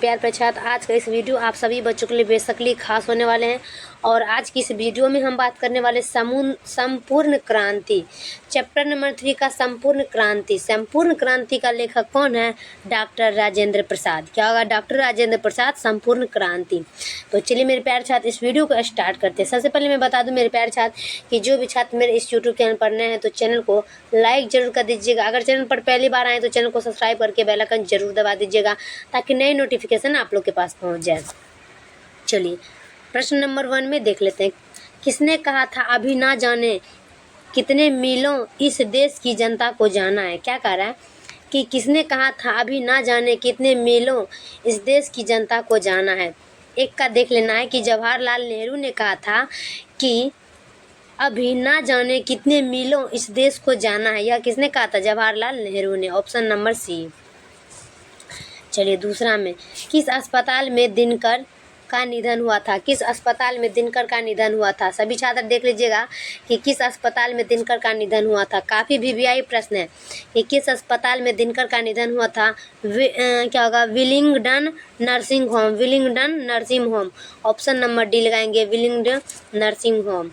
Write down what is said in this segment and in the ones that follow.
प्यार प्रछात, आज का इस वीडियो आप सभी बच्चों के लिए बेसिकली खास होने वाले हैं। और आज की इस वीडियो में हम बात करने वाले संपूर्ण क्रांति, चैप्टर नंबर 3 का संपूर्ण क्रांति। संपूर्ण क्रांति का लेखक कौन है? डॉक्टर राजेंद्र प्रसाद। क्या होगा? डॉक्टर राजेंद्र प्रसाद, संपूर्ण क्रांति। तो चलिए मेरे प्यार छात्र, इस वीडियो को स्टार्ट करते हैं। सबसे पहले मैं बता दूं मेरे प्यार छात्र कि जो भी छात्र मेरे इस यूट्यूब चैनल पर नए हैं तो चैनल को लाइक जरूर कर दीजिएगा। अगर चैनल पर पहली बार आए तो चैनल को सब्सक्राइब करके बेल आइकन जरूर दबा दीजिएगा ताकि नई नोटिफिकेशन आप लोग के पास पहुंच जाए। चलिए प्रश्न नंबर 1 में देख लेते हैं। किसने कहा था अभी ना जाने कितने मीलों इस देश की जनता को जाना है? क्या कह रहा है कि किसने कहा था अभी ना जाने कितने मीलों इस देश की जनता को जाना है। एक का देख लेना है कि जवाहरलाल नेहरू ने कहा था कि अभी ना जाने कितने मीलों इस देश को जाना है। यह किसने कहा था? जवाहरलाल नेहरू ने। Option number C. चलिए दूसरा में, किस अस्पताल में दिनकर का निधन हुआ था? किस अस्पताल में दिनकर का निधन हुआ था? सभी छात्र देख लीजिएगा कि किस अस्पताल में दिनकर का निधन हुआ था। काफ़ी वीवीआई प्रश्न है कि किस अस्पताल में दिनकर का निधन हुआ था। क्या होगा? Willingdon nursing home. Willingdon nursing home. Option number D लगाएंगे, विलिंगडन नर्सिंग होम।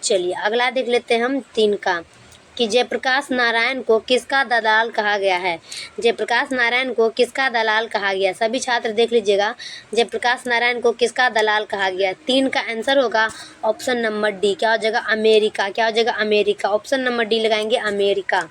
चलिए अगला देख लेते हैं हम 3 का कि जयप्रकाश नारायण को किसका दलाल कहा गया है? जयप्रकाश नारायण को किसका दलाल कहा गया? सभी छात्र देख लीजिएगा, जयप्रकाश नारायण को किसका दलाल कहा गया? 3 का आंसर होगा ऑप्शन नंबर डी। क्या हो जाएगा? अमेरिका। क्या हो जाएगा? अमेरिका। ऑप्शन नंबर डी लगाएंगे, अमेरिका।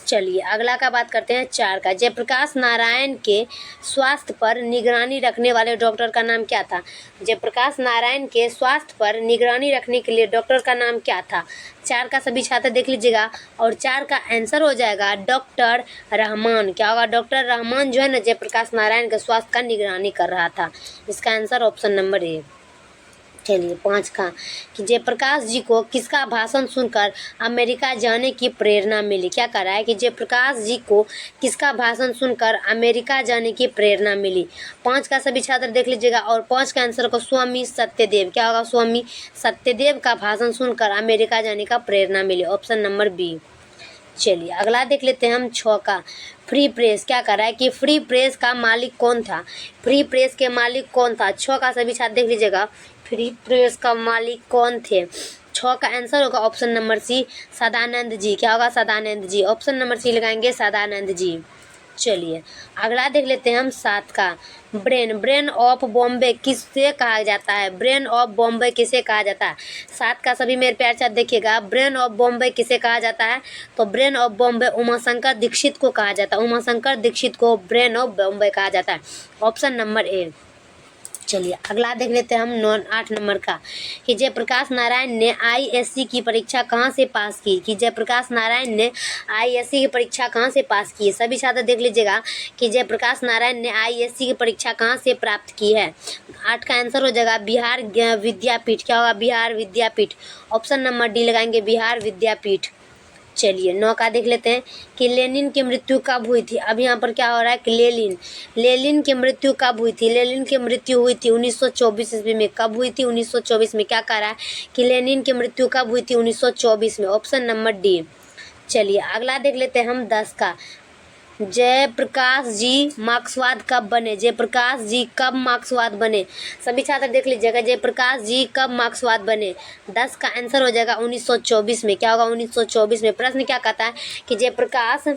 चलिए अगला का बात करते हैं 4 का। जयप्रकाश नारायण के स्वास्थ्य पर निगरानी रखने वाले डॉक्टर का नाम क्या था? जयप्रकाश नारायण के स्वास्थ्य पर निगरानी रखने के लिए डॉक्टर का नाम क्या था? 4 का सभी छात्र देख लीजिएगा और 4 का आंसर हो जाएगा डॉक्टर रहमान। क्या होगा? डॉक्टर रहमान जो है ना जयप्रकाश नारायण के स्वास्थ्य का निगरानी कर रहा था। इसका आंसर ऑप्शन नंबर ए। चलिए 5 का कि जयप्रकाश जी को किसका भाषण सुनकर अमेरिका जाने की प्रेरणा मिली? क्या कह रहा है कि जयप्रकाश जी को किसका भाषण सुनकर अमेरिका जाने की प्रेरणा मिली? 5 का सभी छात्र देख लीजिएगा और 5 का आंसर को स्वामी सत्यदेव। क्या होगा? स्वामी सत्यदेव का भाषण सुनकर अमेरिका जाने का प्रेरणा मिली। Option number B. चलिए अगला देख लेते हैं हम 6 का। Free press. क्या कर रहा है कि फ्री प्रेस का मालिक कौन था? फ्री प्रेस के मालिक कौन था? 6 का सभी छात्र देख लीजिएगा, फ्री प्रेस का मालिक कौन थे? 6 का आंसर होगा ऑप्शन नंबर सी, सदानंद जी। क्या होगा? सदानंद जी। ऑप्शन नंबर सी लगाएंगे, सदानंद जी। चलिए अगला देख लेते हैं हम 7 का। ब्रेन ऑफ बॉम्बे किसे कहा जाता है? ब्रेन ऑफ बॉम्बे किसे कहा जाता है? 7 का सभी मेरे प्यार साथ देखिएगा, ब्रेन ऑफ बॉम्बे किसे कहा जाता है? तो ब्रेन ऑफ बॉम्बे उमाशंकर दीक्षित को कहा जाता है। उमाशंकर दीक्षित को ब्रेन ऑफ बॉम्बे कहा जाता है। Option number A. चलिए अगला देख लेते हैं हम 8 नंबर का कि जयप्रकाश नारायण ने आईएससी की परीक्षा कहाँ से पास की? कि जयप्रकाश नारायण ने आईएससी की परीक्षा कहाँ से पास की है? सभी छात्र देख लीजिएगा कि जयप्रकाश नारायण ने आईएससी की परीक्षा कहाँ से प्राप्त की है। 8 का आंसर हो जाएगा बिहार विद्यापीठ। क्या होगा? बिहार विद्यापीठ। ऑप्शन नंबर डी लगाएंगे, बिहार विद्यापीठ। चलिए 9 का देख लेते हैं कि लेनिन की मृत्यु कब हुई थी? अब यहाँ पर क्या हो रहा है कि लेनिन की मृत्यु कब हुई थी? लेनिन की मृत्यु हुई थी 1924 ईस्वी में। कब हुई थी? 1924 में। क्या कह रहा है कि लेनिन की मृत्यु कब हुई थी? 1924 में। Option number D. चलिए अगला देख लेते हैं हम 10 का। जयप्रकाश जी मार्क्सवाद कब बने? जयप्रकाश जी कब मार्क्सवाद बने? सभी छात्र देख लीजिएगा, जयप्रकाश जी कब मार्क्सवाद बने? 10 का आंसर हो जाएगा 1924 में। क्या होगा? 1924 में। प्रश्न क्या कहता है कि जयप्रकाश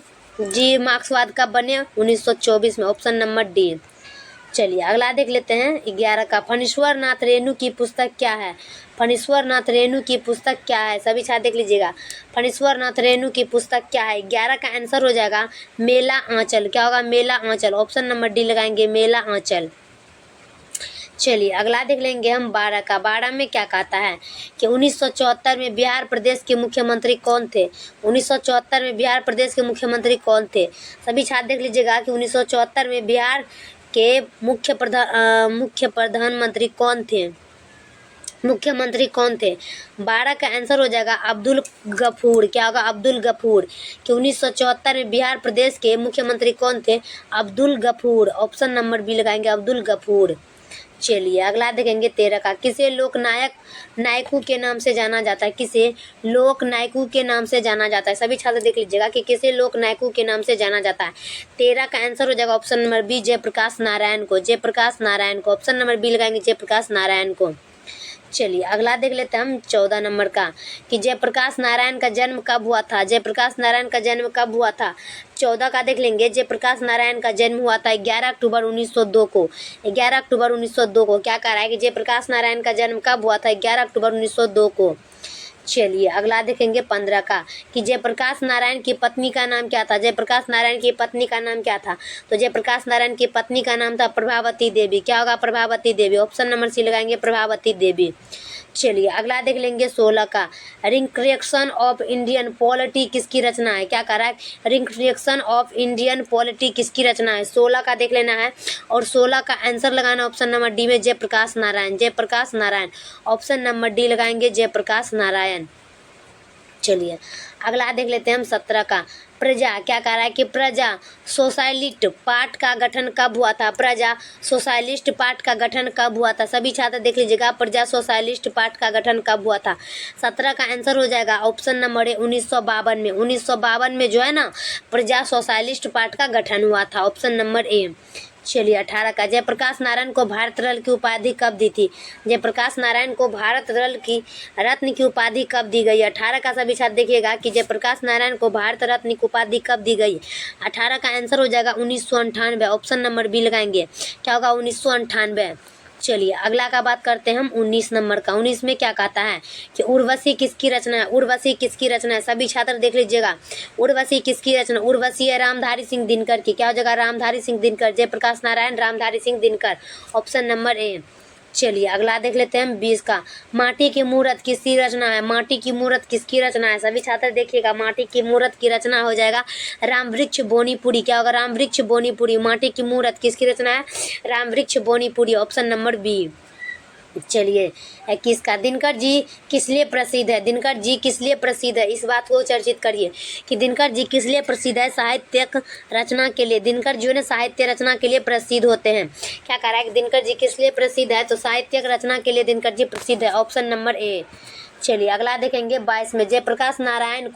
जी मार्क्सवाद कब बने? 1924 में। Option number D. चलिए अगला देख लेते हैं 11 का। फणीश्वर नाथ रेणु की पुस्तक क्या है? फणीश्वर नाथ रेणु की पुस्तक क्या है? सभी छात्र देख लीजिएगा, फणीश्वर नाथ रेणु की पुस्तक क्या है? 11 का आंसर हो जाएगा मेला आंचल। क्या होगा? मेला आंचल। ऑप्शन नंबर डी लगाएंगे, मेला आंचल। चलिए अगला देख लेंगे हम 12 का। 12 में क्या कहता है कि 1974 में बिहार प्रदेश के मुख्यमंत्री कौन थे? 1974 में बिहार प्रदेश के मुख्यमंत्री कौन थे? सभी छात्र देख लीजिएगा कि 1974 में बिहार के मुख्य प्रधानमंत्री कौन थे? मुख्यमंत्री कौन थे? 12 का आंसर हो जाएगा अब्दुल गफूर। क्या होगा? अब्दुल गफूर। कि 1974 में बिहार प्रदेश के मुख्यमंत्री कौन थे? Abdul Ghafoor. Option number B लगाएंगे, अब्दुल गफूर। चलिए अगला देखेंगे 13 का, किसे लोक नायकों के नाम से जाना जाता है, किसे लोक नायकों के नाम से जाना जाता है। सभी छात्र देख लीजिएगा कि किसे लोक नायकों के नाम से जाना जाता है। 13 का आंसर हो जाएगा option number B, Jayaprakash Narayan को, जयप्रकाश नारायण को। ऑप्शन नंबर बी लगाएंगे जयप्रकाश नारायण को। चलिए अगला देख लेते हैं हम 14 नंबर का, कि जयप्रकाश नारायण का जन्म कब हुआ था, जयप्रकाश नारायण का जन्म कब हुआ था। 14 का देख लेंगे, जयप्रकाश नारायण का जन्म हुआ था 11 अक्टूबर 1902 को। 11 अक्टूबर 1902 को क्या कह रहा है कि जयप्रकाश नारायण का जन्म कब हुआ था, 11 अक्टूबर 1902 को। चलिए अगला देखेंगे 15 का, कि जयप्रकाश नारायण की पत्नी का नाम क्या था, जयप्रकाश नारायण की पत्नी का नाम क्या था। तो जयप्रकाश नारायण की पत्नी का नाम था प्रभावती देवी। क्या होगा, प्रभावती देवी। ऑप्शन नंबर सी लगाएंगे प्रभावती देवी। चलिए अगला देख लेंगे 16 का, ring reaction of Indian polity किसकी रचना है। क्या कह रहा है, ring reaction of Indian polity किसकी रचना है। 16 का देख लेना है और 16 का आंसर लगाना ऑप्शन नंबर डी में Jayaprakash Narayan, Jayaprakash Narayan. Option number D लगाएंगे जयप्रकाश नारायण। चलिए अगला देख लेते हैं हम 17 का, प्रजा। क्या कह रहा है कि प्रजा सोशलिस्ट पार्ट का गठन कब हुआ था, प्रजा सोशलिस्ट पार्ट का गठन कब हुआ था। सभी छात्र देख लीजिएगा प्रजा सोशलिस्ट पार्ट का गठन कब हुआ था। 17 का आंसर हो जाएगा ऑप्शन नंबर ए 1952 में। 1952 में जो है ना प्रजा सोशलिस्ट पार्ट का गठन हुआ था। Option number A. चलिए 18 का, जयप्रकाश नारायण को भारत रत्न की उपाधि कब दी थी, जयप्रकाश नारायण को भारत रत्न की उपाधि कब दी गई। 18 का सभी छात्र देखिएगा कि जयप्रकाश नारायण को भारत रत्न की उपाधि कब दी गई। 18 का आंसर हो जाएगा 1998। ऑप्शन नंबर बी लगाएंगे। क्या होगा, 1998। चलिए अगला का बात करते हैं हम 19 नंबर का। 19 में क्या कहता है कि उर्वशी किसकी रचना है, उर्वशी किसकी रचना है। सभी छात्र देख लीजिएगा उर्वशी किसकी रचना, उर्वशी है रामधारी सिंह दिनकर की। क्या हो जाएगा, Ramdhari Singh Dinkar. Jayaprakash Narayan Ramdhari Singh Dinkar. Option number A. चलिए अगला देख लेते हैं हम 20 का, माटी की मूर्त किसकी रचना है, माटी की मूर्त किसकी रचना है। सभी छात्र देखिएगा माटी की मूर्त की रचना हो जाएगा रामवृक्ष बोनीपुरी। क्या होगा, रामवृक्ष बोनीपुरी। माटी की मूर्त किसकी रचना है, Ramvriksh Benipuri. Option number B. चलिए 21 का, दिनकर जी किस लिए प्रसिद्ध है, दिनकर जी किस लिए प्रसिद्ध है। इस बात को चर्चित करिए कि दिनकर जी किस लिए प्रसिद्ध है, साहित्यिक रचना के लिए। दिनकर जी ने साहित्य रचना के लिए प्रसिद्ध होते हैं। क्या कह रहा है कि दिनकर जी किस लिए प्रसिद्ध है, तो साहित्यिक रचना के लिए दिनकर जी प्रसिद्ध है। Option number A. चलिए अगला देखेंगे 22 में, जयप्रकाश नारायण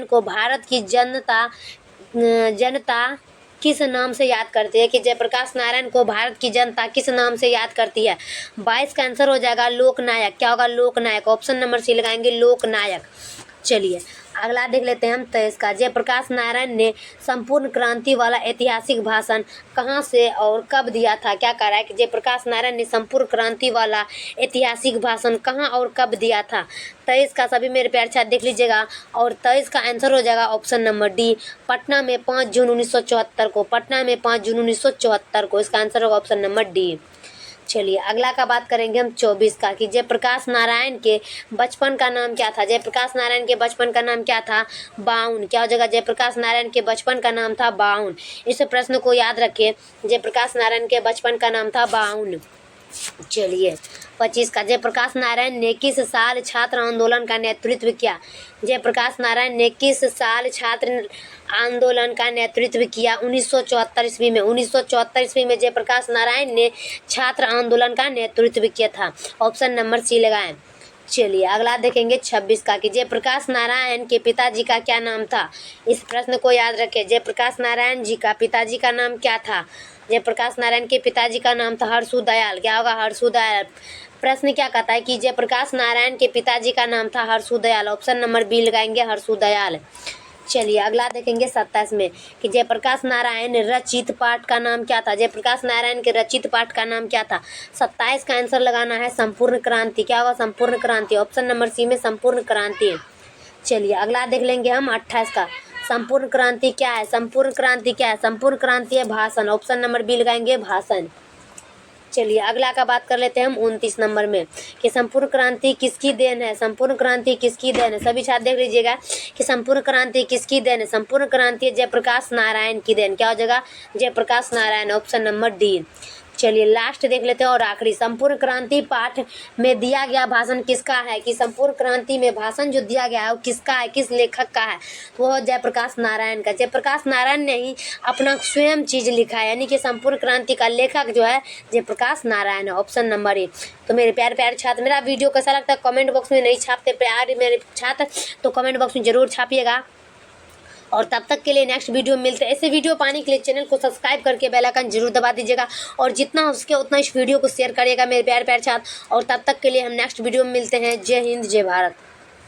को भारत की जनता किस नाम से याद करती है, कि जयप्रकाश नारायण को भारत की जनता किस नाम से याद करती है। 22 का आंसर हो जाएगा लोकनायक। क्या होगा, लोकनायक। ऑप्शन नंबर सी लगाएंगे लोकनायक। चलिए अगला देख लेते हैं हम 23 का, जयप्रकाश नारायण ने संपूर्ण क्रांति वाला ऐतिहासिक भाषण कहाँ से और कब दिया था। क्या कह रहा है कि जयप्रकाश नारायण ने संपूर्ण क्रांति वाला ऐतिहासिक भाषण कहाँ और कब दिया था। 23 का सभी मेरे प्यारे छात्र देख लीजिएगा और 23 का आंसर हो जाएगा ऑप्शन नंबर डी, पटना में 5 जून 1974 को। पटना में 5 जून 1974 को। इसका आंसर होगा ऑप्शन नंबर डी। चलिए अगला का बात करेंगे हम 24 का, कि जयप्रकाश नारायण के बचपन का नाम क्या था। जयप्रकाश नारायण के बचपन का नाम क्या था, बाउन। क्या हो जाएगा, जयप्रकाश नारायण के बचपन का नाम था बाउन। इस प्रश्न को याद रखिए, जयप्रकाश नारायण के बचपन का नाम था बाउन। चलिए 25 का, जयप्रकाश नारायण ने किस साल छात्र आंदोलन का नेतृत्व किया। जयप्रकाश नारायण ने किस साल छात्र आंदोलन का नेतृत्व किया। 1974 ईस्वी में। 1974 ईस्वी में जयप्रकाश नारायण ने छात्र आंदोलन का नेतृत्व किया था। ऑप्शन नंबर सी लगाएं। चलिए अगला देखेंगे 26 का, कि जयप्रकाश नारायण के पिताजी का क्या नाम था। इस प्रश्न को याद रखें, जयप्रकाश नारायण जी का पिताजी का नाम क्या था। जयप्रकाश नारायण के पिताजी का नाम था हर्षु दयाल। क्या होगा, हर्षु दयाल। प्रश्न क्या कहता है कि जयप्रकाश नारायण के पिताजी का नाम था Harshu Dayal. Option number B लगाएंगे हर्षु दयाल। चलिए अगला देखेंगे 27 में, कि जयप्रकाश नारायण रचित पाठ का नाम क्या था। जयप्रकाश नारायण के रचित पाठ का नाम क्या था। 27 का आंसर लगाना है संपूर्ण क्रांति। क्या होगा, संपूर्ण क्रांति। ऑप्शन नंबर सी में संपूर्ण क्रांति। चलिए अगला देख लेंगे हम 28 का, संपूर्ण क्रांति क्या है। संपूर्ण क्रांति क्या है, संपूर्ण क्रांति है भाषण। ऑप्शन नंबर बी लगाएंगे भाषण। चलिए अगला का बात कर लेते हैं हम 29 नंबर में, कि संपूर्ण क्रांति किसकी देन है। संपूर्ण क्रांति किसकी देन है। सभी छात्र देख लीजिएगा कि संपूर्ण क्रांति किसकी देन है। संपूर्ण क्रांति जयप्रकाश नारायण की देन। क्या हो जाएगा, Jayaprakash Narayan. Option number D. चलिए लास्ट देख लेते हैं और आखिरी, संपूर्ण क्रांति पाठ में दिया गया भाषण किसका है, कि संपूर्ण क्रांति में भाषण जो दिया गया है वो किसका है, किस लेखक का है, तो वो जयप्रकाश नारायण का। जयप्रकाश नारायण ने ही अपना स्वयं चीज़ लिखा है, यानी कि संपूर्ण क्रांति का लेखक जो है जयप्रकाश नारायण है। ऑप्शन नंबर ए। तो मेरे प्यारे प्यारे छात्र, मेरा वीडियो कैसा लगता है कमेंट बॉक्स में नहीं छापते प्यारे मेरे छात्र तो कमेंट बॉक्स में ज़रूर छापिएगा। और तब तक के लिए नेक्स्ट वीडियो में मिलते हैं। ऐसे वीडियो पाने के लिए चैनल को सब्सक्राइब करके बेल आइकन जरूर दबा दीजिएगा और जितना हो सके उतना इस वीडियो को शेयर करिएगा मेरे प्यारे प्यारे छात्र। और तब तक के लिए हम नेक्स्ट वीडियो में मिलते हैं। जय हिंद, जय भारत।